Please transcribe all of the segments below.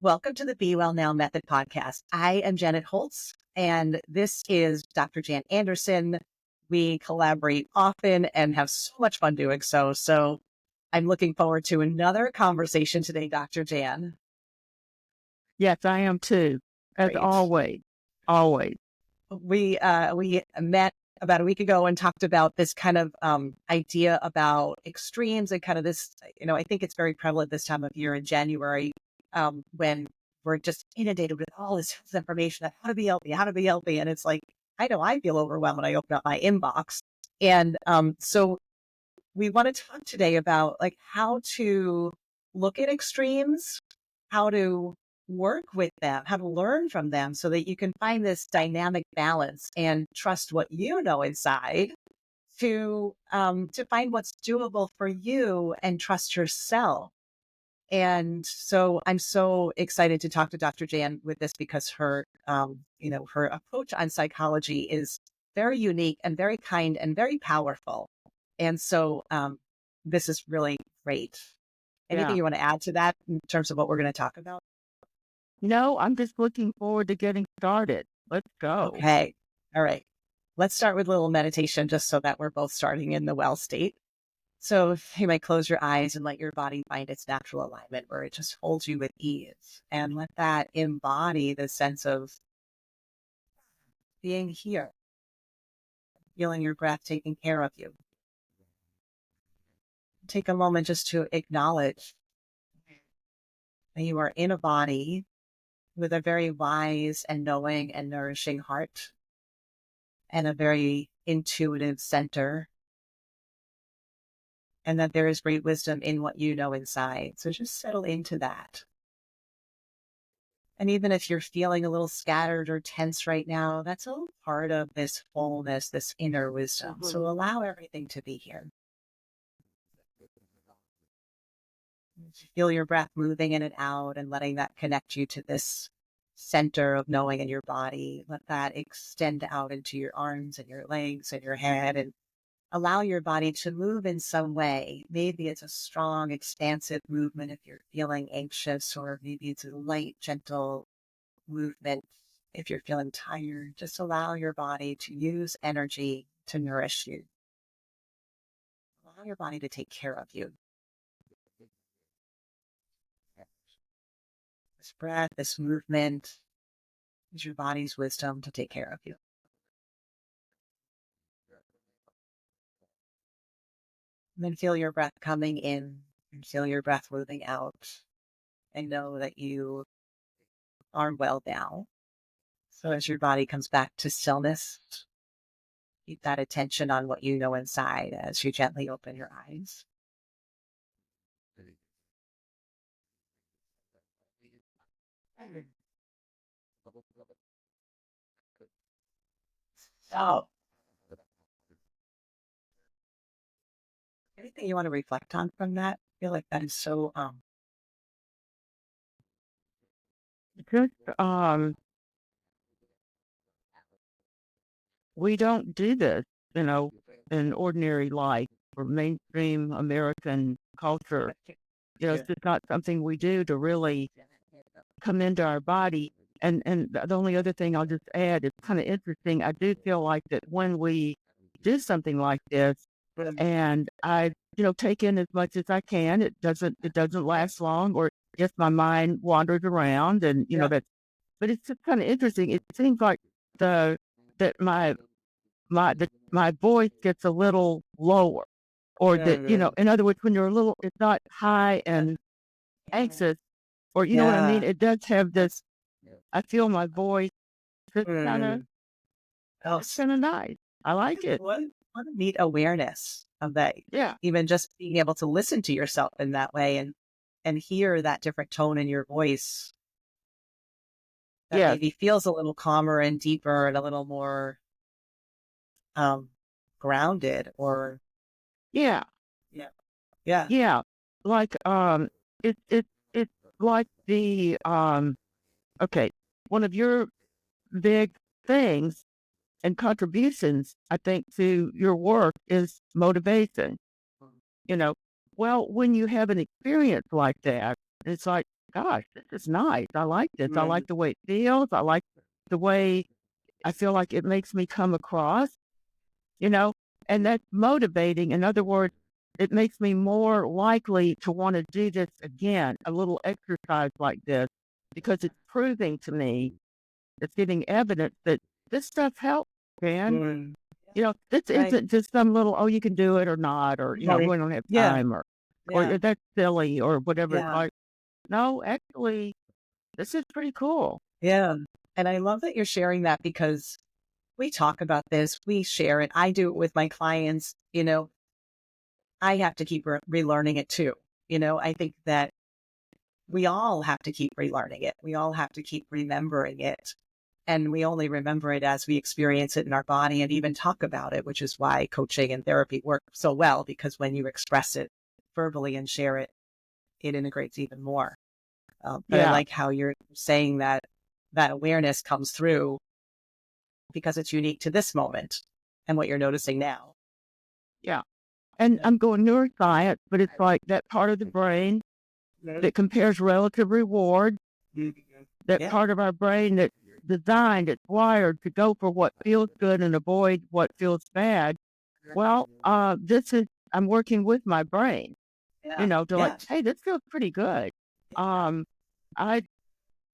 Welcome to the Be Well Now Method podcast. I am Janet Holtz, and this is Dr. Jan Anderson. We collaborate often and have so much fun doing so. So I'm looking forward to another conversation today, Dr. Jan. Yes, I am too, as Great. always. Always. We met about a week ago and talked about this kind of idea about extremes and kind of this, I think it's very prevalent this time of year in January when we're just inundated with all this information on how to be healthy, how to be healthy. And it's like, I know I feel overwhelmed when I open up my inbox. And so we want to talk today about like how to look at extremes, how to work with them, how to learn from them so that you can find this dynamic balance and trust what you know inside to find what's doable for you and trust yourself. And so I'm so excited to talk to Dr. Jan with this because her approach on psychology is very unique and very kind and very powerful. And so this is really great. Anything Yeah. you want to add to that in terms of what we're going to talk about? No, I'm just looking forward to getting started. Let's go. Okay. All right. Let's start with a little meditation just so that we're both starting in the well state. So you might close your eyes and let your body find its natural alignment where it just holds you with ease and let that embody the sense of being here, feeling your breath taking care of you. Take a moment just to acknowledge that you are in a body with a very wise and knowing and nourishing heart and a very intuitive center, and that there is great wisdom in what you know inside. So just settle into that. And even if you're feeling a little scattered or tense right now, that's all part of this fullness, this inner wisdom. So allow everything to be here. Feel your breath moving in and out and letting that connect you to this center of knowing in your body. Let that extend out into your arms and your legs and your head, and allow your body to move in some way. Maybe it's a strong, expansive movement if you're feeling anxious, or maybe it's a light, gentle movement if you're feeling tired. Just allow your body to use energy to nourish you. Allow your body to take care of you. This breath, this movement is your body's wisdom to take care of you. And then feel your breath coming in and feel your breath moving out, and know that you are well now. So as your body comes back to stillness, keep that attention on what you know inside as you gently open your eyes. So, anything you want to reflect on from that? I feel like that is so Just, we don't do this, in ordinary life or mainstream American culture. It's just not something we do to really come into our body. And the only other thing I'll just add, it's kind of interesting. I do feel like that when we do something like this, and I, take in as much as I can, it doesn't last long, or just my mind wanders around, and but it's just kind of interesting. It seems like that my voice gets a little lower, or that, in other words, when you're it's not high and anxious, or you know what I mean? It does have this, I feel my voice just kind of nice. I like it. What a neat awareness of that. Yeah. Even just being able to listen to yourself in that way and hear that different tone in your voice that maybe feels a little calmer and deeper and a little more grounded, or yeah. Like it's like the okay, one of your big things and contributions, I think, to your work is motivation. Well, when you have an experience like that, it's like gosh, this is nice. I like this. I Right. like the way it feels. I like the way I feel like it makes me come across, you know, and that's motivating. In other words, it makes me more likely to want to do this again, a little exercise like this, because it's proving to me, it's getting evidence that this stuff helps, man. Mm. This Right. isn't just some little, oh, you can do it or not, or, Right. we don't have Yeah. time, or Yeah. that's silly, or whatever. It's Yeah. like, no, actually, this is pretty cool. Yeah. And I love that you're sharing that because we talk about this, we share it. I do it with my clients. I have to keep relearning it too. I think that we all have to keep relearning it. We all have to keep remembering it. And we only remember it as we experience it in our body and even talk about it, which is why coaching and therapy work so well, because when you express it verbally and share it, it integrates even more. But I Yeah, like how you're saying that that awareness comes through because it's unique to this moment and what you're noticing now. yeah. And I'm going neuroscience, but it's like that part of the brain that compares relative reward, that Yeah. part of our brain that's designed, it's wired to go for what feels good and avoid what feels bad. Well, I'm working with my brain, Yeah. to like, Yeah. hey, this feels pretty good. Um, I,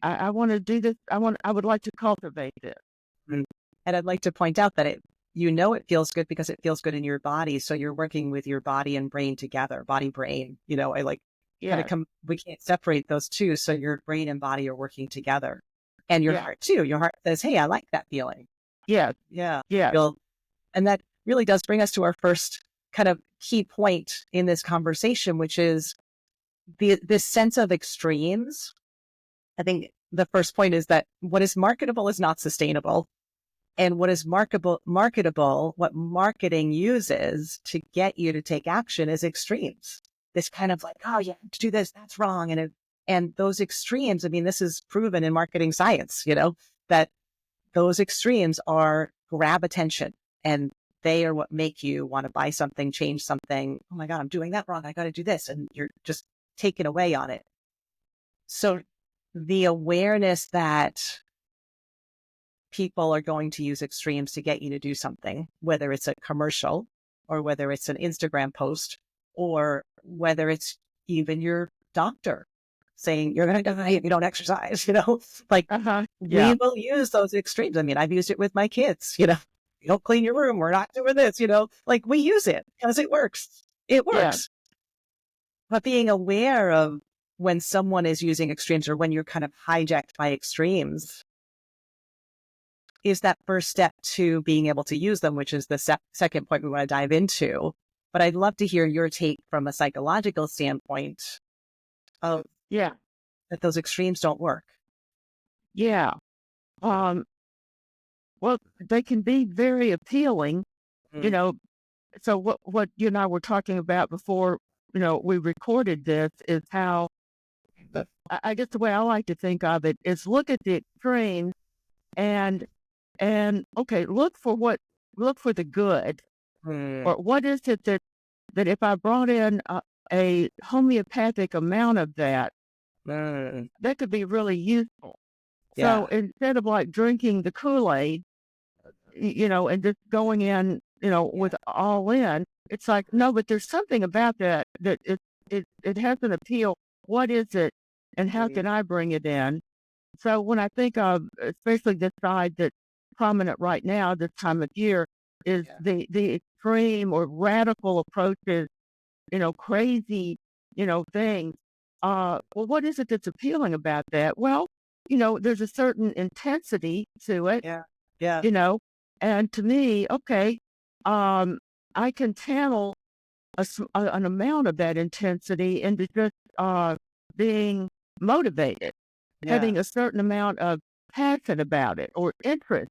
I want to do this. I would like to cultivate this. Mm. And I'd like to point out that it feels good because it feels good in your body. So you're working with your body and brain together, body, brain. I like kind of Yes, we can't separate those two. So your brain and body are working together. And your yeah, heart too. Your heart says, hey, I like that feeling. yes, Yeah. yes, Feel, and that really does bring us to our first kind of key point in this conversation, which is this sense of extremes. I think the first point is that what is marketable is not sustainable. And what is marketable, what marketing uses to get you to take action is extremes. This kind of like, oh, you have to do this, that's wrong. And those extremes, I mean, this is proven in marketing science, that those extremes are grab attention and they are what make you want to buy something, change something. Oh my God, I'm doing that wrong. I got to do this. And you're just taken away on it. So the awareness that people are going to use extremes to get you to do something, whether it's a commercial or whether it's an Instagram post or whether it's even your doctor saying you're going to die if you don't exercise, like we yeah, will use those extremes. I mean, I've used it with my kids, you don't clean your room. We're not doing this, like we use it because it works. It yeah, works. But being aware of when someone is using extremes or when you're kind of hijacked by extremes is that first step to being able to use them, which is the second point we want to dive into. But I'd love to hear your take from a psychological standpoint of yeah, that those extremes don't work. yeah. Um, well, they can be very appealing, you Mm. know. So what you and I were talking about before, we recorded this is how I guess the way I like to think of it is look at the extreme and okay, look for the good, Mm. or what is it that if I brought in a homeopathic amount of that, Mm. that could be really useful. So Yeah. instead of like drinking the Kool-Aid, and just going in, Yeah. with all in, it's like, no, but there's something about that it has an appeal. What is it? And how Mm. can I bring it in? So when I think of especially this side that's prominent right now, this time of year, is Yeah. the extreme or radical approaches, crazy, things. Well, what is it that's appealing about that? Well, there's a certain intensity to it, Yeah. Yeah. you know, and to me, okay, um, I can channel an amount of that intensity into just being motivated, Yeah. having a certain amount of passion about it, or interest,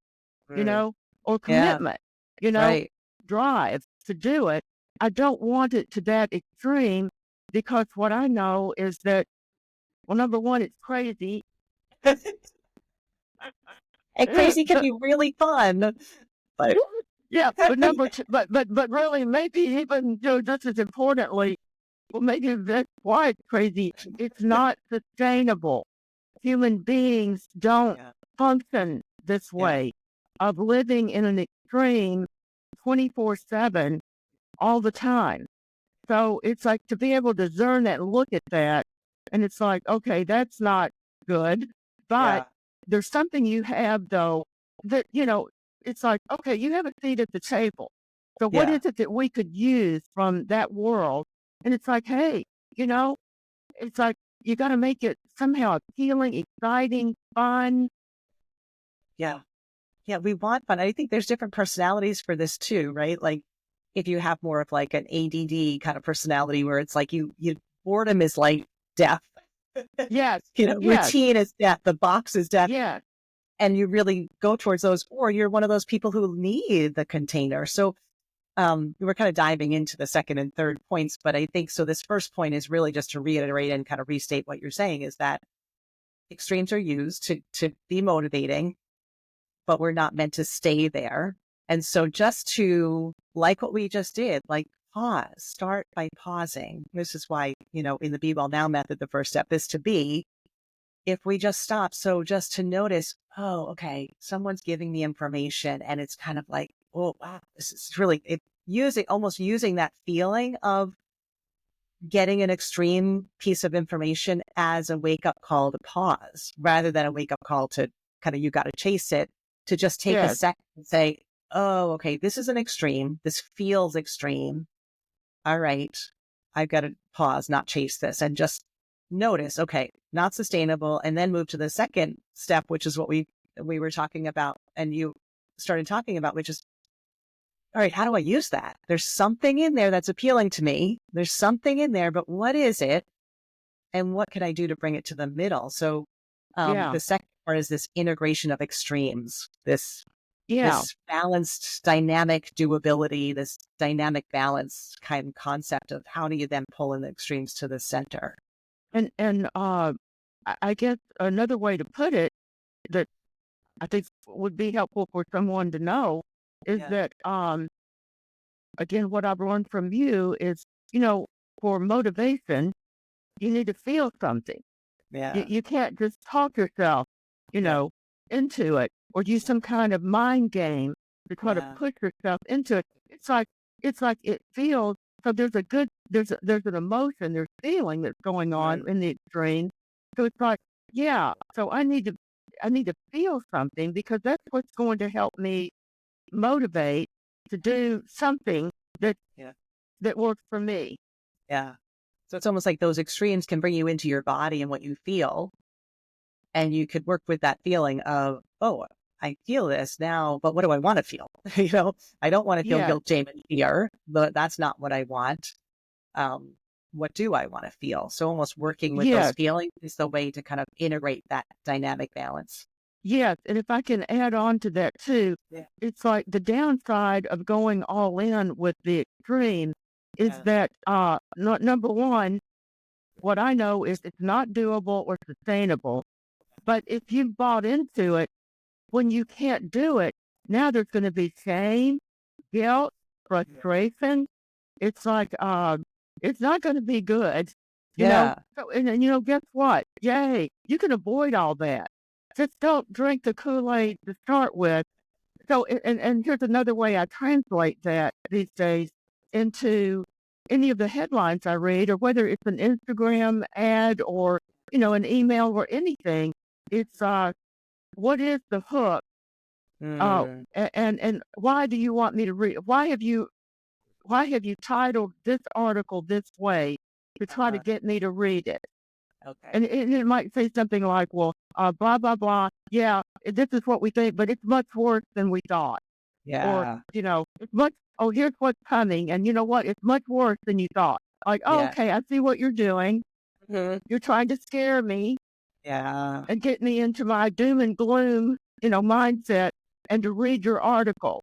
you Mm. know, or Yeah. commitment, Right. drive to do it. I don't want it to that extreme, because what I know is that, well, number one, it's crazy. And crazy can be really fun, but Yeah, but number two, but really, maybe even, just as importantly, well, maybe that's why it's crazy. It's not sustainable. Human beings don't Yeah. function this Yeah. way of living in an extreme 24/7 all the time. So it's like to be able to discern that and look at that, and it's like, okay, that's not good. But Yeah. there's something you have though that, it's like, okay, you have a seat at the table. So what Yeah. is it that we could use from that world? And it's like, hey, you know, it's like you got to make it somehow appealing, exciting, fun. Yeah. Yeah. We want fun. I think there's different personalities for this too, right? Like if you have more of like an ADD kind of personality where it's like boredom is like death, Yes, yes, routine is death, the box is death. yes, And you really go towards those, or you're one of those people who need the container. So we were kind of diving into the second and third points, but I think so. This first point is really just to reiterate and kind of restate what you're saying is that extremes are used to be motivating, but we're not meant to stay there. And so just to like what we just did, like pause, start by pausing. This is why, in the Be Well Now method, the first step is to be, if we just stop. So just to notice, oh, okay, someone's giving me information and it's kind of like, oh, wow, this is really almost using that feeling of getting an extreme piece of information as a wake up call to pause rather than a wake up call to kind of, you got to chase it, to just take a yes, second and say, oh, okay, this is an extreme. This feels extreme. All right, I've got to pause, not chase this, and just notice, okay, not sustainable. And then move to the second step, which is what we were talking about and you started talking about, which is, all right, how do I use that? There's something in there that's appealing to me. There's something in there, but what is it? And what can I do to bring it to the middle? So yeah, the second part is this integration of extremes, yeah. this balanced dynamic doability, this dynamic balance kind of concept of how do you then pull in the extremes to the center? I guess another way to put it that I think would be helpful for someone to know is Yeah. that, again, what I've learned from you is, you know, for motivation, you need to feel something. You, Yeah. you can't just talk yourself, you Yeah. know, into it or use some kind of mind game to try to Yeah. push yourself into it. It's like it feels so there's an emotion, there's feeling that's going on Right. in the extreme. So it's like, yeah, so I need to feel something because that's what's going to help me motivate to do something that Yeah. that works for me. Yeah. So it's almost like those extremes can bring you into your body and what you feel. And you could work with that feeling of, oh, I feel this now, but what do I want to feel? I don't want to feel Yes, guilt, shame, and fear, but that's not what I want. Um, what do I want to feel? So almost working with those yes, feelings is the way to kind of integrate that dynamic balance. yes. And if I can add on to that too, Yeah. it's like the downside of going all in with the extreme is Yeah. that number one, what I know is it's not doable or sustainable. But if you've bought into it, when you can't do it, now there's going to be shame, guilt, frustration. It's like, it's not going to be good, you know? Yeah. So, and then, guess what? Yay, you can avoid all that. Just don't drink the Kool-Aid to start with. So, and here's another way I translate that these days into any of the headlines I read, or whether it's an Instagram ad or, an email or anything. It's, what is the hook? Mm, And why do you want me to read? Why have you titled this article this way to try to uh-huh. get me to read it? Okay. And it might say something like, well, blah, blah, blah. Yeah, this is what we think, but it's much worse than we thought. Or, Yeah. it's much, oh, here's what's coming. And you know what? It's much worse than you thought. Like, oh, Yeah. okay, I see what you're doing. Mhm. You're trying to scare me Yeah. and get me into my doom and gloom, mindset and to read your article.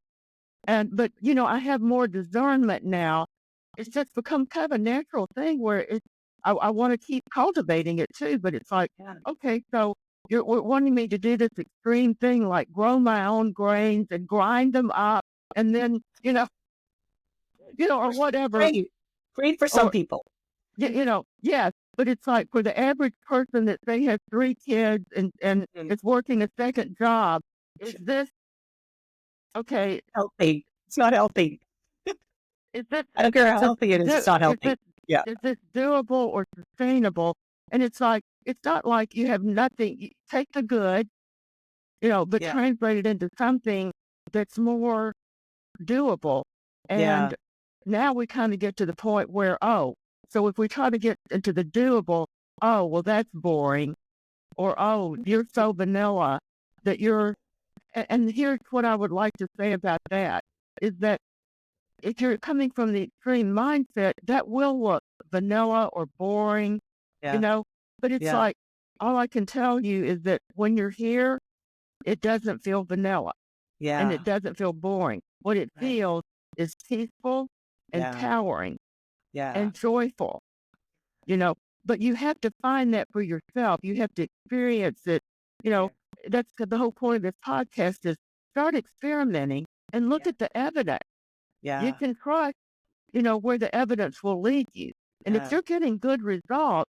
But I have more discernment now. It's just become kind of a natural thing where I want to keep cultivating it too. But it's like, Yeah. okay, so you're wanting me to do this extreme thing, like grow my own grains and grind them up, and then or Which is whatever, great. Great for some or people. yes, but it's like for the average person that they have 3 kids and Mm. is working a second job, is this okay, Healthy. It's not healthy. is this I don't care how sus healthy it is. do It's not is healthy. this Yeah. is this doable or sustainable? And it's like, it's not like you have nothing. You take the good, but Yeah. translate it into something that's more doable. Yeah. And now we kind of get to the point where, oh, so if we try to get into the doable, oh, well, that's boring. Or, oh, you're so vanilla that and here's what I would like to say about that is that if you're coming from the extreme mindset, that will look vanilla or boring, you Yeah. know, but it's Yeah. like, all I can tell you is that when you're here, it doesn't feel vanilla and Yeah. it doesn't feel boring. What it Right. feels is peaceful, Yeah. empowering, Yeah. and joyful, you know. But you have to find that for yourself. You have to experience it. You know, that's the whole point of this podcast is start experimenting and look Yeah. at the evidence. You Yeah. can trust, where the evidence will lead you. And if Yeah. you're getting good results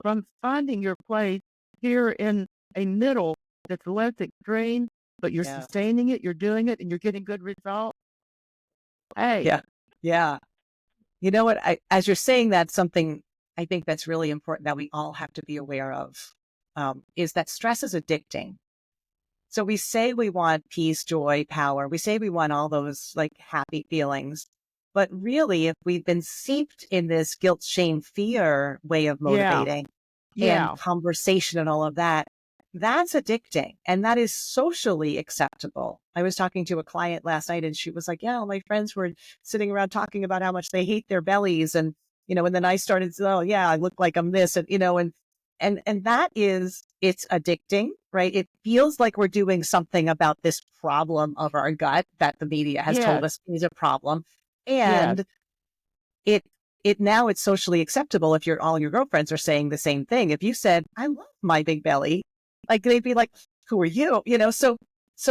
from finding your place here in a middle that's less extreme, but you're Yeah. sustaining it, you're doing it, and you're getting good results, hey, Yeah. Yeah. You know what? As you're saying that, something I think that's really important that we all have to be aware of is that stress is addicting. So we say we want peace, joy, power. We say we want all those like happy feelings. But really, if we've been seeped in this guilt, shame, fear way of yeah, motivating and yeah, conversation and all of that, that's addicting. And that is socially acceptable. I was talking to a client last night and she was like, yeah, all my friends were sitting around talking about how much they hate their bellies. And then I started, oh yeah, I look like I'm this and that is, it's addicting, right? It feels like we're doing something about this problem of our gut that the media has told yes, us is a problem. yes, And it it now it's socially acceptable if all your girlfriends are saying the same thing. If you said, I love my big belly, like they'd be like, who are you? So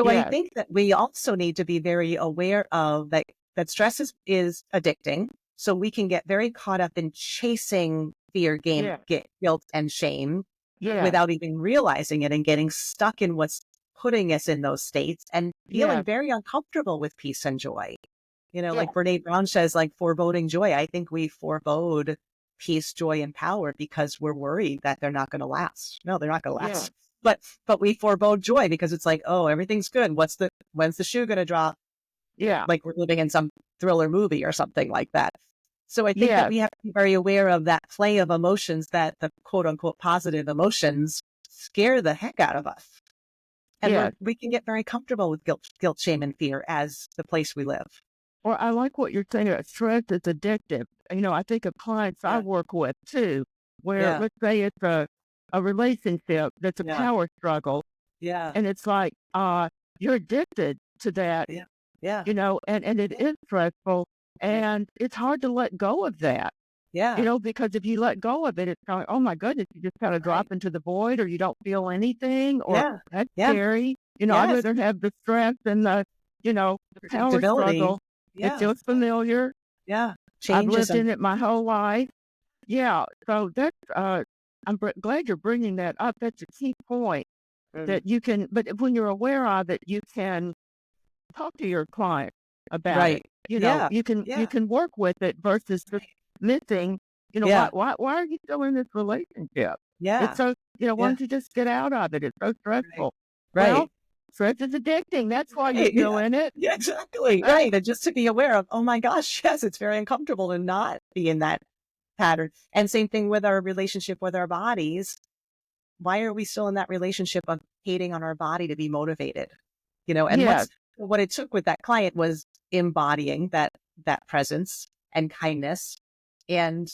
I yes, think that we also need to be very aware of that stress is addicting. So we can get very caught up in chasing fear, yes, guilt, and shame yes, without even realizing it and getting stuck in what's putting us in those states and feeling yes, very uncomfortable with peace and joy. Like yes, Brene Brown says, like foreboding joy. I think we forebode peace, joy, and power because we're worried that they're not going to last. No, they're not going to yes, last. But we forebode joy because it's like, oh, everything's good. When's the shoe going to drop? yeah, Like we're living in some thriller movie or something like that. So I think that yes, we have to be very aware of that play of emotions, that the quote unquote positive emotions scare the heck out of us. And yes. we can get very comfortable with guilt, shame, and fear as the place we live. Or I like what you're saying about stress is addictive. I think of clients I Yeah. work with too, where Yeah. let's say it's a relationship that's a Yeah. power struggle, Yeah. and it's like, you're addicted to that, Yeah. Yeah. and it is stressful, Right. and it's hard to let go of that, Yeah. because if you let go of it, it's kind of, oh my goodness, you just kind of Right. drop into the void, or you don't feel anything, or Yeah. that's Yeah. scary. I'd Yes. rather have the stress than the power Predictability. struggle. It Yeah. feels familiar. Yeah. I've Changes lived and in it my whole life. Yeah, so that's, glad you're bringing that up. That's a key point mm, that you can, but when you're aware of it, you can talk to your client about it. right. Yeah. You Yeah. can work with it versus just Right. missing, Yeah. why are you still in this relationship? It's Yeah. so, why Yeah. don't you just get out of it? It's so Right. stressful. Well, Right. stress is addicting. That's why you're Right. still Yeah. in it. Yeah, exactly. Uh, Right. And just to be aware of, oh my gosh, yes, it's very uncomfortable to not be in that pattern. And same thing with our relationship with our bodies. Why are we still in that relationship of hating on our body to be motivated? And yes, what it took with that client was embodying that presence and kindness and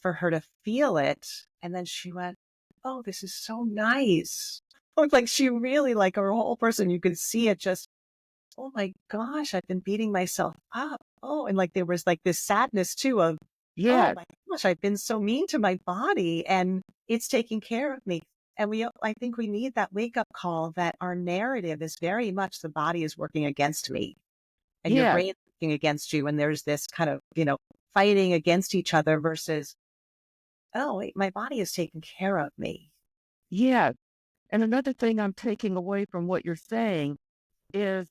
for her to feel it. And then she went, oh, this is so nice. Like she really, like her whole person, you could see it just, oh my gosh, I've been beating myself up. Oh, and like there was like this sadness too of, oh yes, my gosh, I've been so mean to my body and it's taking care of me. And I think we need that wake up call that our narrative is very much the body is working against me and your yes, brain is working against you. And there's this kind of, fighting against each other versus oh, wait, my body is taking care of me. Yes. And another thing I'm taking away from what you're saying is,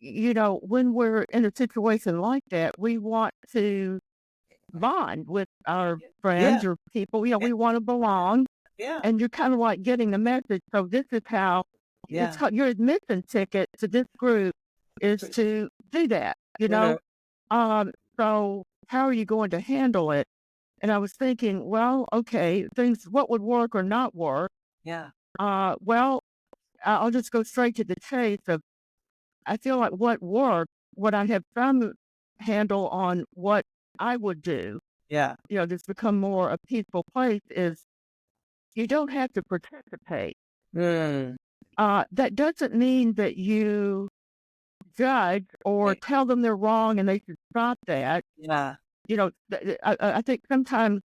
when we're in a situation like that, we want to bond with our Yeah. friends or people. Yeah. We want to belong, Yeah. and you're kind of like getting the message. So this is how Yeah. your admission ticket to this group is to do that. Mhm. Um, so how are you going to handle it? And I was thinking, well, okay, things what would work or not work. Yeah. Well, I'll just go straight to the chase of I feel like what worked, what I have some handle on what I would do, Yeah. just become more a peaceful place is you don't have to participate. Mm. That doesn't mean that you judge or Right. tell them they're wrong and they should stop that. Yeah. I think sometimes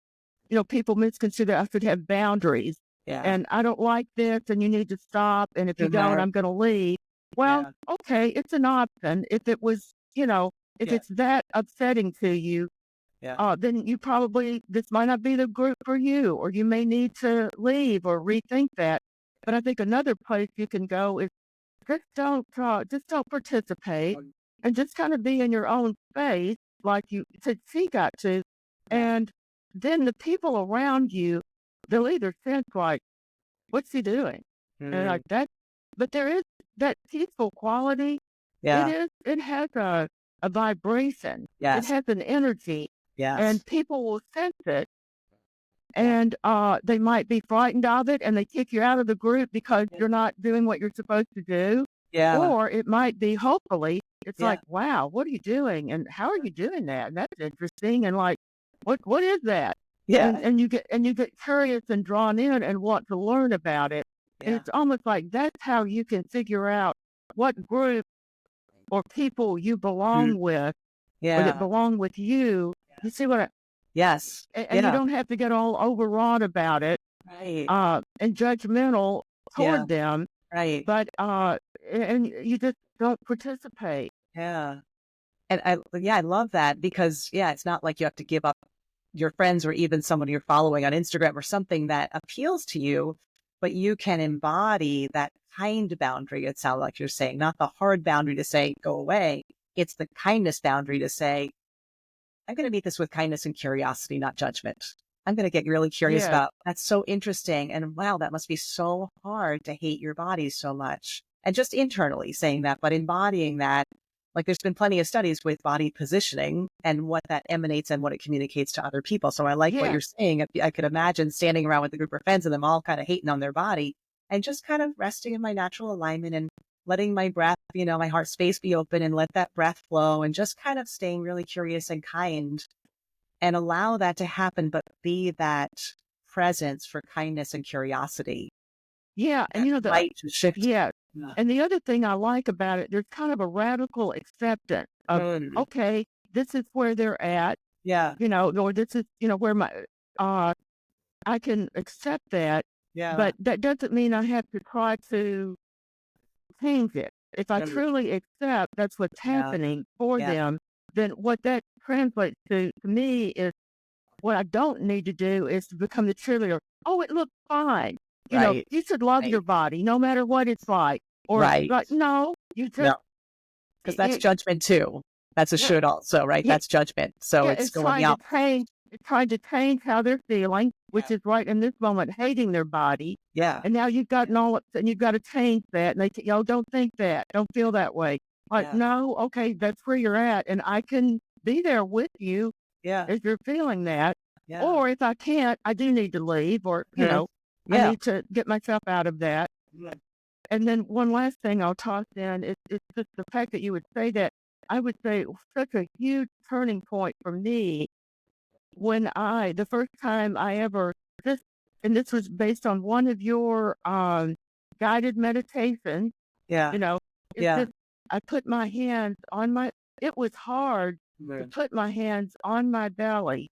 people misconsider I should have boundaries. Yeah. And I don't like this and you need to stop. And if you don't, Mhm. I'm going to leave. Well, Yeah. okay, it's an option. If it was, if Yeah. it's that upsetting to you, Yeah. then this might not be the group for you, or you may need to leave or rethink that. But I think another place you can go is just don't participate and just kind of be in your own space like you said she got to. Yeah. And then the people around you, they'll either sense like, what's he doing? And Mm. like that, but there is that peaceful quality. Yeah. It has a vibration. It Yes. has an energy Yes. and people will sense it Yeah. and they might be frightened of it and they kick you out of the group because Yeah. you're not doing what you're supposed to do. Yeah. Or it might be, hopefully, it's Yeah. like, wow, what are you doing? And how are you doing that? And that's interesting. And like, what is that? And Yeah. and you get curious and drawn in and want to learn about it. And Yeah. it's almost like that's how you can figure out what group or people you Mm. belong with or that Yeah. belong with you. You see what Yes. and you Yeah. don't have to get all overwrought about it, Right. and judgmental Yeah. toward them, Right. but, and you just don't participate. Yeah. And I love that because, yeah, it's not like you have to give up your friends or even someone you're following on Instagram or something that appeals to you, but you can embody that kind boundary. It sounds like you're saying, not the hard boundary to say, go away. It's the kindness boundary to say, I'm going to meet this with kindness and curiosity, not judgment. I'm going to get really curious Yes, about that's so interesting. And wow, that must be so hard to hate your body so much. And just internally saying that, but embodying that, like there's been plenty of studies with body positioning and what that emanates and what it communicates to other people. So I like what yes, you're saying. I could imagine standing around with a group of friends and them all kind of hating on their body and just kind of resting in my natural alignment and letting my breath, my heart space be open and let that breath flow and just kind of staying really curious and kind and allow that to happen, but be that presence for kindness and curiosity. yeah, and That light to shift. yes, Yeah. and the other thing I like about it, there's kind of a radical acceptance of, Mm. okay, this is where they're at, Yeah. or this is, where uh, I can accept that, Yeah. but that doesn't mean I have to try to change it. If I Mm. truly accept that's what's Yeah. happening for Yeah. them, then what that translates to me is what I don't need to do is to become the cheerleader. Oh, it looks fine. Right. You should love your Right. body no matter what it's like. Or Right. like, no, you No, just because that's it, judgment too. That's a yeah, should also, right? yeah, That's judgment. So yeah, it's going the opposite. it's trying to change how they're feeling, Yeah. which is right in this moment, hating their body. Yeah. And now you've gotten all upset and you've got to change that. And don't think that. Don't feel that way. Like, Yeah. no, okay, that's where you're at. And I can be there with you Yeah. if you're feeling that. Yeah. Or if I can't, I do need to leave or, Mhm. I Yeah. need to get myself out of that. Yeah. And then one last thing I'll toss in is just the fact that you would say that. I would say it was such a huge turning point for me when the first time I ever, this, and this was based on one of your guided meditations, Yeah. you know, it's Yeah. just, I put my hands on it was hard to Mhm. put my hands on my belly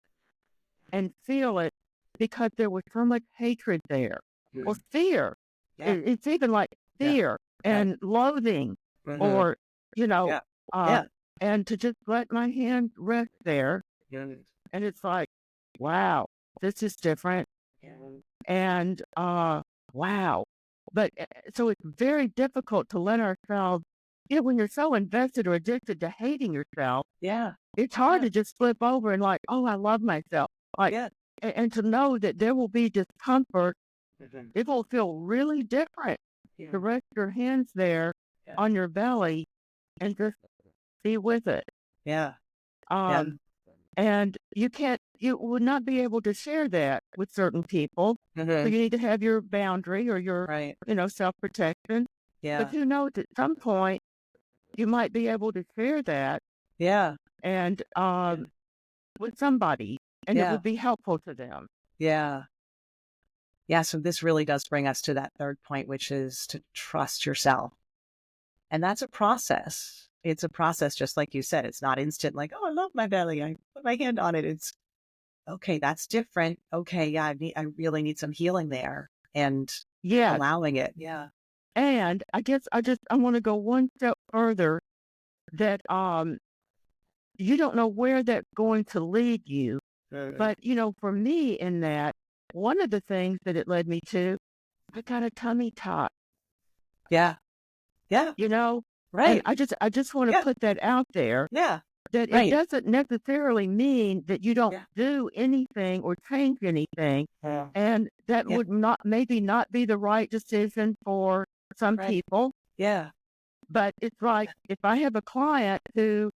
and feel it because there was so much hatred there or Mhm. fear. Yeah. It's even like Yeah. fear Right. and loathing Mhm. or, you know, Yeah. uh, Yeah. and to just let my hand rest there. Mhm. And it's like, wow. this is different. And wow. But so it's very difficult to let ourselves, when you're so invested or addicted to hating yourself, Yeah. it's hard Yeah. to just flip over and like, oh, I love myself. Like, Yeah. and to know that there will be discomfort, it will feel really different to rest your hands there Yeah. on your belly and just be with it. Yeah. Yeah. Um, and you would not be able to share that with certain people. So Hmm. you need to have your boundary or your, Right. self-protection. But Yeah. who knows, at some point, you might be able to share that Yeah. and Yeah. with somebody, and it Yeah. would be helpful to them. Yeah. Yeah. So this really does bring us to that third point, which is to trust yourself. And that's a process. It's a process, just like you said. It's not instant, like, oh, I love my belly. I put my hand on it. It's okay, that's different. Okay, yeah, I really need some healing there and Yes. allowing it. Yeah. And I guess I want to go one step further that you don't know where that's going to lead you. Mhm. But for me in that, one of the things that it led me to, I got a tummy tuck, Yeah. Yeah. you know, and Right. I just want to Yeah. put that out there Yeah. that it Right. doesn't necessarily mean that you don't Yeah. do anything or change anything. Yeah. And that Yeah. would not maybe not be the right decision for some Right. people. Yeah. But it's like if I have a client who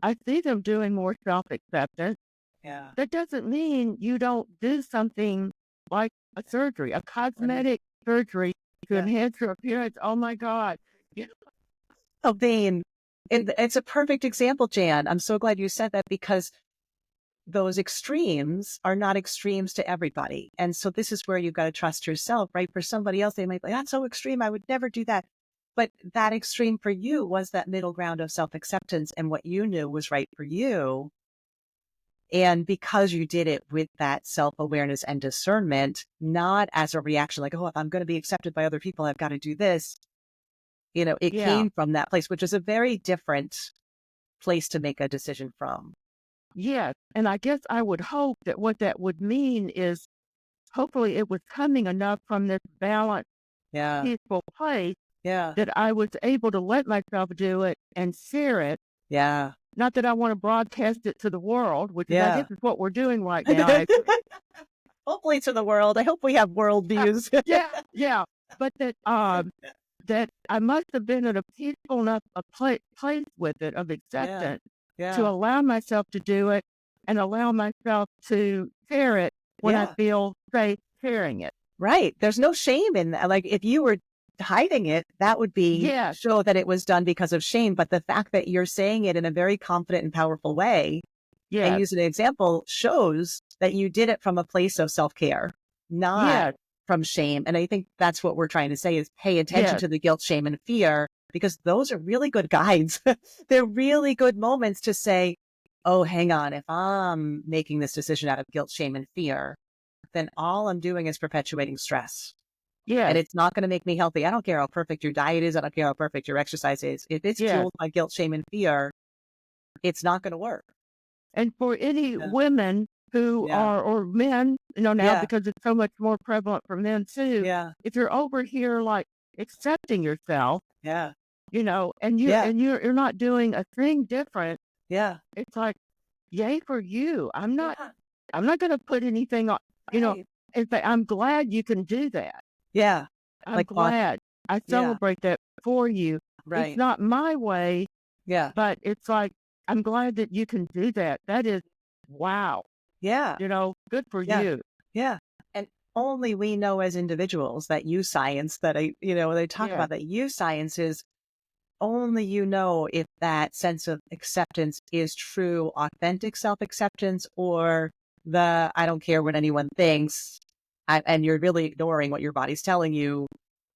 I see them doing more self-acceptance, Yeah. that doesn't mean you don't do something like a surgery, a Right. cosmetic surgery to Yeah. enhance your appearance. Oh my God. You Oh, Bean. It's a perfect example, Jan. I'm so glad you said that because those extremes are not extremes to everybody. And so this is where you've got to trust yourself, right? For somebody else, they might be like, that's so extreme. I would never do that. But that extreme for you was that middle ground of self acceptance and what you knew was right for you. And because you did it with that self awareness and discernment, not as a reaction like, oh, if I'm going to be accepted by other people, I've got to do this. It Yeah. came from that place, which is a very different place to make a decision from. Yes. And I guess I would hope that what that would mean is hopefully it was coming enough from this balanced, Yeah. peaceful place Yeah. that I was able to let myself do it and share it. Yeah. Not that I want to broadcast it to the world, which is, I guess, Yeah. is what we're doing right now. I Hopefully to the world. I hope we have world views. Yeah, yeah. But that I must have been at a peaceful enough place with it of Yeah. acceptance to Yeah. allow myself to do it and allow myself to share it when I Yeah. feel safe sharing it. Right. There's no shame in that. Like if you were hiding it, that would be Yes, show that it was done because of shame. But the fact that you're saying it in a very confident and powerful way and yes, use an example shows that you did it from a place of self-care, not yes, from shame. And I think that's what we're trying to say is pay attention yes, to the guilt, shame, and fear, because those are really good guides. They're really good moments to say, oh, hang on, if I'm making this decision out of guilt, shame, and fear, then all I'm doing is perpetuating stress. And yes, it's not going to make me healthy. I don't care how perfect your diet is. I don't care how perfect your exercise is. If it's yes. fueled by guilt, shame, and fear, it's not going to work. And for any Yeah. women who Yeah. are, or men, now Yeah. because it's so much more prevalent for men too, Yeah. if you're over here like accepting yourself, Yeah. and Yeah. you're not doing a thing different, Yeah. it's like, yay for you. Yeah. I'm not gonna put anything on, you know, Right. in fact, I'm glad you can do that. Yeah. I'm Like, auth glad. I yeah. celebrate that for you. It's Right. not my way, Yeah. but it's like, I'm glad that you can do that. That is wow. Yeah. Good for Yeah. you. Yeah. And only we know as individuals that use science that they talk Yeah. about that use science is only if that sense of acceptance is true, authentic self-acceptance or the I don't care what anyone thinks. And you're really ignoring what your body's telling you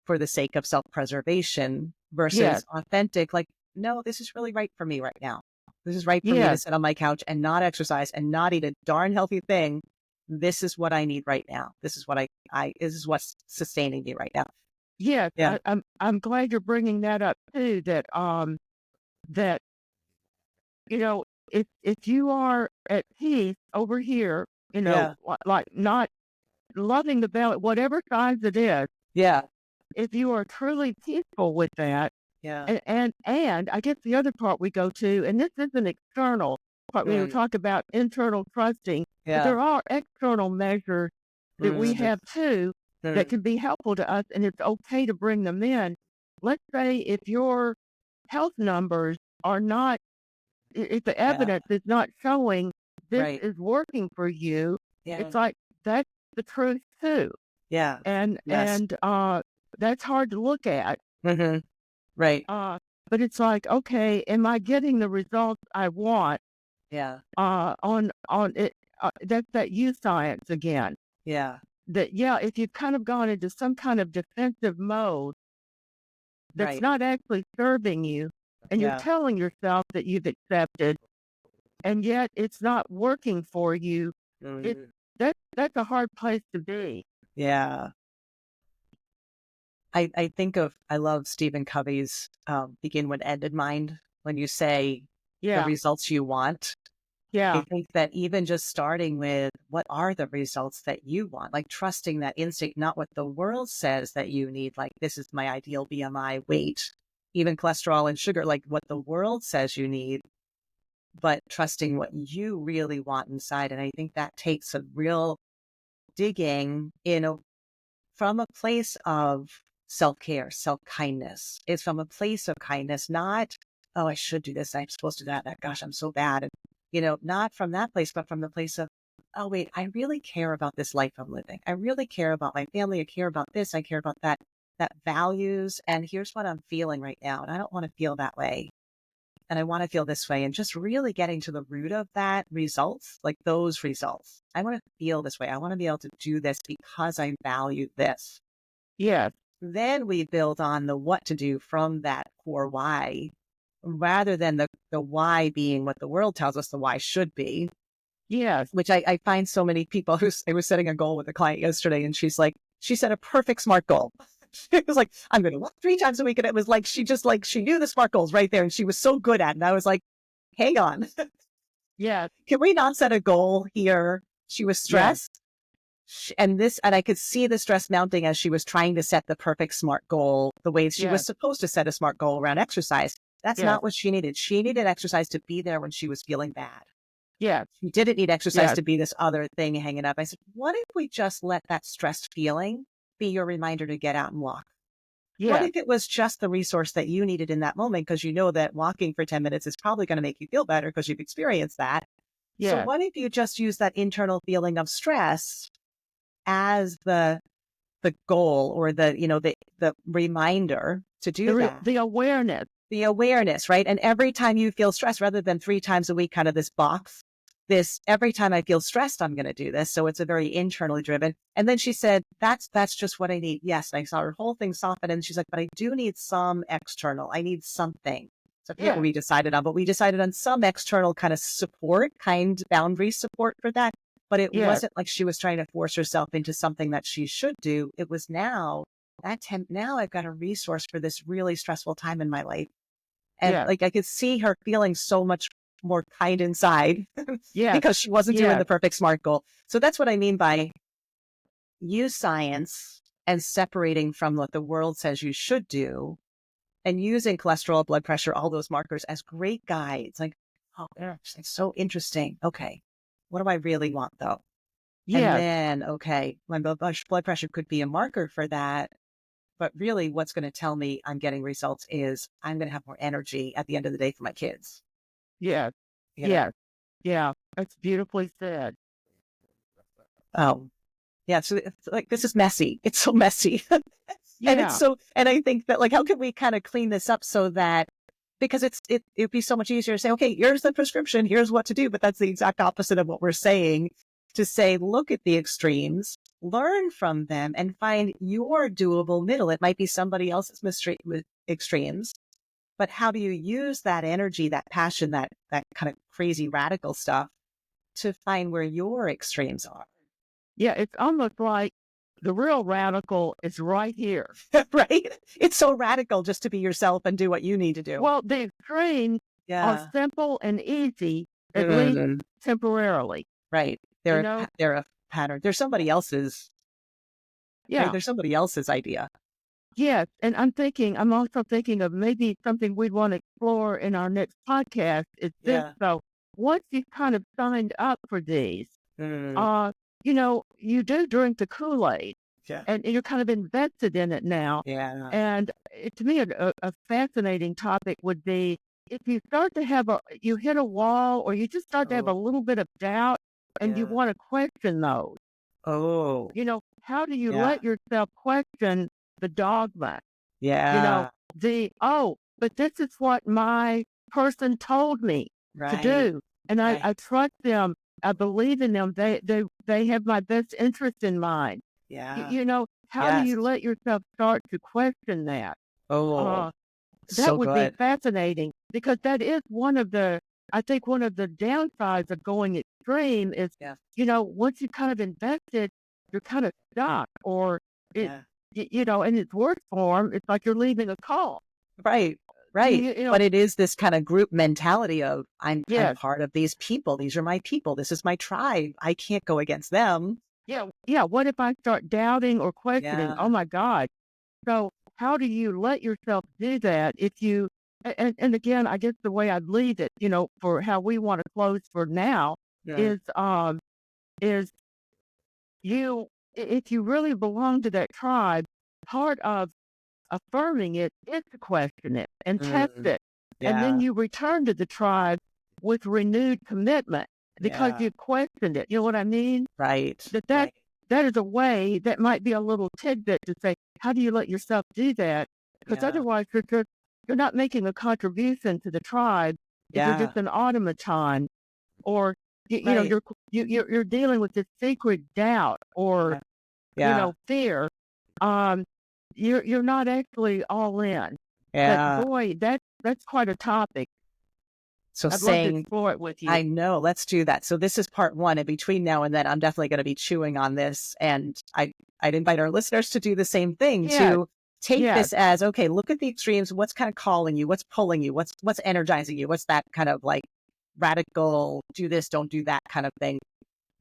for the sake of self-preservation Yes. versus authentic, like, no, this is really right for me right now. This is right for me to Yes. sit on my couch and not exercise and not eat a darn healthy thing. This is what I need right now. This is what this is what's sustaining me right now. Yes. Yeah. I'm glad you're bringing that up too, that, if you are at peace over here Yeah. like not loving the belly, whatever size it is, Yeah. if you are truly peaceful with that, Yeah. and I guess the other part we go to, and this is an external part, we were Right. talking about internal trusting, but Yeah. there are external measures that we Mm, have too that mm, can be helpful to us, and it's okay to bring them in. Let's say if your health numbers are not, if the yeah. evidence is not showing this Right. is working for you, Yeah. it's like that's the truth too. Yeah. And Yes. that's hard to look at. Hmm. Right. Uh, but it's like, okay, am I getting the results I want? Yeah. On it, that's that you science again. Yeah. That yeah, if you've kind of gone into some kind of defensive mode that's Right. not actually serving you, and you're Yeah. telling yourself that you've accepted, and yet it's not working for you, it Mm, that's a hard place to be. yeah. I think of, I love Stephen Covey's begin when end in mind. When you say the Yeah, results you want, I yeah, think that even just starting with what are the results that you want, like trusting that instinct, not what the world says that you need, like this is my ideal BMI weight, even cholesterol and sugar, like what the world says you need, but trusting what you really want inside. And I think that takes a real digging from a place of self-care, self-kindness. It's from a place of kindness, not, oh, I should do this, I'm supposed to do that, gosh, I'm so bad. And, not from that place, but from the place of, oh, wait, I really care about this life I'm living. I really care about my family. I care about this. I care about that values. And here's what I'm feeling right now. And I don't want to feel that way. And I want to feel this way. And just really getting to the root of that results, like those results. I want to feel this way. I want to be able to do this because I value this. yes, Then we build on the what to do from that core why, rather than the why being what the world tells us the why should be, yes, which I find so many people I was setting a goal with a client yesterday and she set a perfect SMART goal. It was like, I'm going to walk 3 times a week. And it was like, she knew the SMART goals right there and she was so good at it. And I was like, hang on, yes, can we not set a goal here? She was yes, stressed. And I could see the stress mounting as she was trying to set the perfect SMART goal, the way she was yes, supposed to set a SMART goal around exercise. That's yes, not what she needed. She needed exercise to be there when she was feeling bad. yes, She didn't need exercise yes, to be this other thing hanging up. I said, what if we just let that stressed feeling be your reminder to get out and walk? What yes, if it was just the resource that you needed in that moment? Because you know that walking for 10 minutes is probably going to make you feel better because you've experienced that. So yes. what if you just use that internal feeling of stress as the goal or the reminder to do that? The awareness. The awareness, right? And every time you feel stressed, rather than 3 times a week, kind of this box, this every time I feel stressed, I'm going to do this. So it's a very internally driven. And then she said, that's just what I need. Yes. And I saw her whole thing soften. And she's like, but I do need some external. I need something. So I forget what Yes, we decided on, but we decided on some external kind of support, kind boundary support for that. But it yes, wasn't like she was trying to force herself into something that she should do. It was now I've got a resource for this really stressful time in my life. And yes, like I could see her feeling so much more kind inside yes, because she wasn't doing yes, the perfect SMART goal. So that's what I mean by use science and separating from what the world says you should do and using cholesterol, blood pressure, all those markers as great guides. Like, oh gosh, it's so interesting. Okay. What do I really want though? And yes, then, okay, my blood pressure could be a marker for that. But really, what's going to tell me I'm getting results is I'm going to have more energy at the end of the day for my kids. yes, You know, yes, yeah. That's beautifully said. um, yeah. So it's like this is messy. It's so messy, Yeah, and I think that like how can we kind of clean this up so that because it'd be so much easier to say, okay, here's the prescription, here's what to do, but that's the exact opposite of what we're saying. To say, look at the extremes, learn from them, and find your doable middle. It might be somebody else's extremes. But how do you use that energy, that passion, that kind of crazy radical stuff to find where your extremes are? yeah. It's almost like the real radical is right here. Right? It's so radical just to be yourself and do what you need to do. Well, the extremes are Yeah. simple and easy, at least Mhm. temporarily. Right. you know? they're a pattern. They're somebody else's, right? Yeah. They're somebody else's idea. Yes, and I'm also thinking of maybe something we'd want to explore in our next podcast is this. Yeah. So once you've kind of signed up for these, Mm, uh, you do drink the Kool-Aid yeah. and you're kind of invested in it now. Yeah. And to me, a fascinating topic would be if you start to you hit a wall or you just start to have a Oh, little bit of doubt and you yeah. want to question those. Oh, How do you yeah. let yourself question the dogma? You know, Yeah. but this is what my person told me to Right. do. And Right. I trust them. I believe in them. They have my best interest in mind. Yeah. How do Yes. you let yourself start to question that? Oh, Uh, that so would be good. fascinating because that is I think one of the downsides of going extreme is, Yeah. once you kind of invested, you're kind of stuck or it, Yeah. in its worst form, it's like you're leaving a call. Right. You, Right. you, you know, But it is this kind of group mentality of I'm yes, part of these people. These are my people. This is my tribe. I can't go against them. yeah, yeah. What if I start doubting or questioning? Oh Yeah. my God. So how do you let yourself do that if and again, I guess the way I'd leave it, for how we want to close for now Yeah. is, is if you really belong to that tribe, part of affirming it is to question it and test Mm, it. And then yeah. you return to the tribe with renewed commitment because Yeah. you questioned it. You know what I mean? Right. That that Right. that is a way that might be a little tidbit to say, how do you let yourself do that? Because Yeah. otherwise you're not making a contribution to the tribe if you're Yeah. just an automaton or Right. you're dealing with this secret doubt or Yeah. Yeah. fear. Um, you're not actually all in. But Yeah. boy, that's quite a topic. So I'd love to saying, explore it with you. I know, let's do that. So this is part one. And between now and then, I'm definitely going to be chewing on this. And I'd invite our listeners to do the same thing, Yes, to take yes, this as, okay, look at the extremes. What's kind of calling you? What's pulling you? What's energizing you? What's that kind of like radical, do this, don't do that kind of thing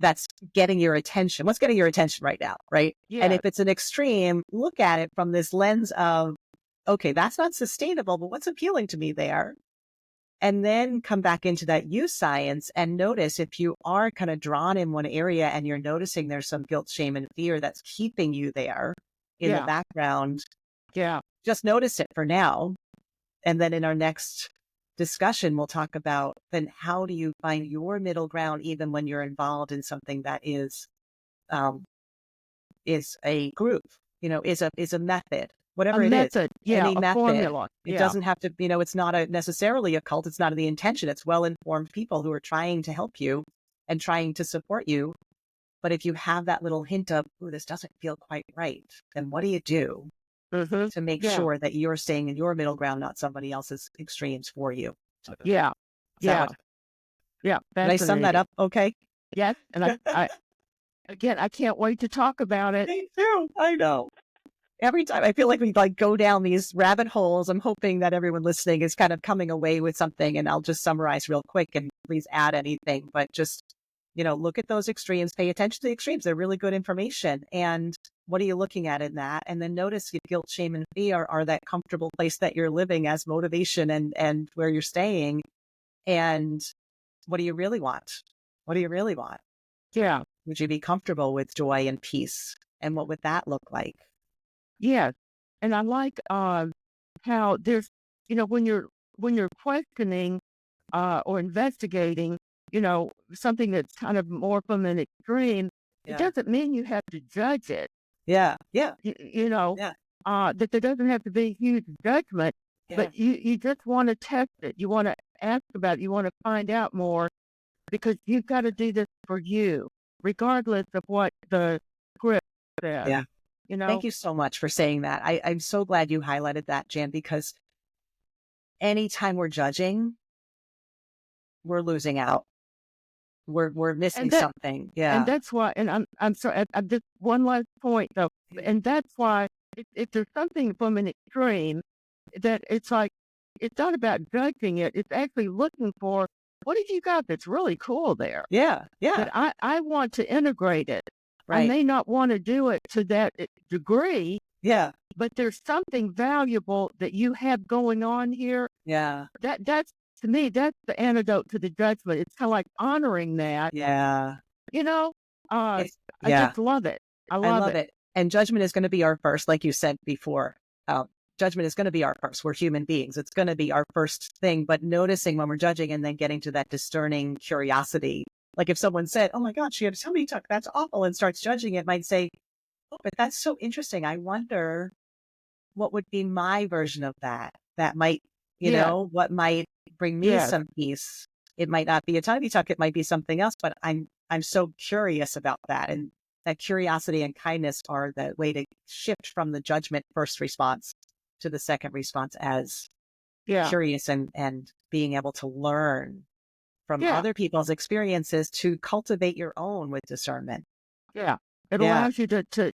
that's getting your attention? What's getting your attention right now? Right. And if yes, it's an extreme, look at it from this lens of, okay, that's not sustainable, but what's appealing to me there? And then come back into that use science and notice if you are kind of drawn in one area and you're noticing there's some guilt, shame, and fear that's keeping you there in the yeah, background, yeah, just notice it for now. And then in our next discussion, we'll talk about then how do you find your middle ground even when you're involved in something that um, is a group, is a method, a whatever it is, method, yeah, any a method. formula, It yeah, doesn't have to, it's not necessarily a cult. It's not the intention. It's well-informed people who are trying to help you and trying to support you. But if you have that little hint of, oh, this doesn't feel quite right, then what do you do hmm, to make yeah, sure that you're staying in your middle ground, not somebody else's extremes for you? yeah, Is that yeah, what, yeah, did I sum that fascinating. up? Okay. Yes, and again, I can't wait to talk about it. Me too. I know. Every time I feel like we like go down these rabbit holes. I'm hoping that everyone listening is kind of coming away with something. And I'll just summarize real quick and please add anything. But just, look at those extremes, pay attention to the extremes. They're really good information. And what are you looking at in that? And then notice if guilt, shame, and fear are that comfortable place that you're living as motivation and where you're staying. And what do you really want? What do you really want? Yeah, Would you be comfortable with joy and peace? And what would that look like? yes, and I like how there's when you're questioning or investigating, something that's kind of more from an extreme, it Yeah. doesn't mean you have to judge it. Yeah. Yeah. Yeah. That there doesn't have to be huge judgment, Yeah. but you just want to test it. You want to ask about it. You want to find out more because you've got to do this for you, regardless of what the script says. Yeah. You know, Thank you so much for saying that. I'm so glad you highlighted that, Jan, because anytime we're judging, we're losing out. We're and missing that something. and Yeah. that's why. And I'm sorry. I'm just one last point though, and that's why if there's something from an extreme that it's like it's not about judging it. It's actually looking for what have you got that's really cool there Yeah. that Yeah. I want to integrate it? I Right. may not want to do it to that degree, Yeah. but there's something valuable that you have going on here. Yeah. That's to me, that's the antidote to the judgment. It's kind of like honoring that, Yeah. you know. Uh, It's I yeah. just love it. I I love love it. it. And judgment is going to be our first, like you said before. Judgment is going to be our first. We're human beings. It's going to be our first thing. But noticing when we're judging and then getting to that discerning curiosity. Like if someone said, "Oh my God, she had a tummy tuck. That's awful," and starts judging it, might say, "Oh, but that's so interesting. I wonder what would be my version of that. That might, Yeah, what might bring me yes, some peace. It might not be a tummy tuck. It might be something else, but I'm so curious about that." And that curiosity and kindness are the way to shift from the judgment first response to the second response as yeah, curious and being able to learn from yeah, other people's experiences to cultivate your own with discernment. yeah. It Yeah. allows you to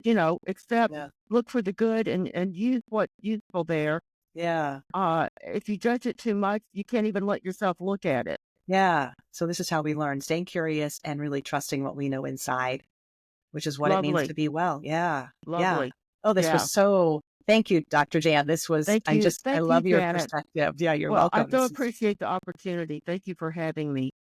accept, Yeah. look for the good, and use what's useful there. Yeah. If you judge it too much, you can't even let yourself look at it. Yeah. So this is how we learn, staying curious and really trusting what we know inside, which is what it means Lovely, to be well. Yeah. Yeah. lovely. Oh, this was Yeah. so, thank you, Dr. Jan. This was, I Thank love you, your Janet. perspective. Yeah, you're Well, I welcome. so This is appreciate the opportunity. Thank you for having me.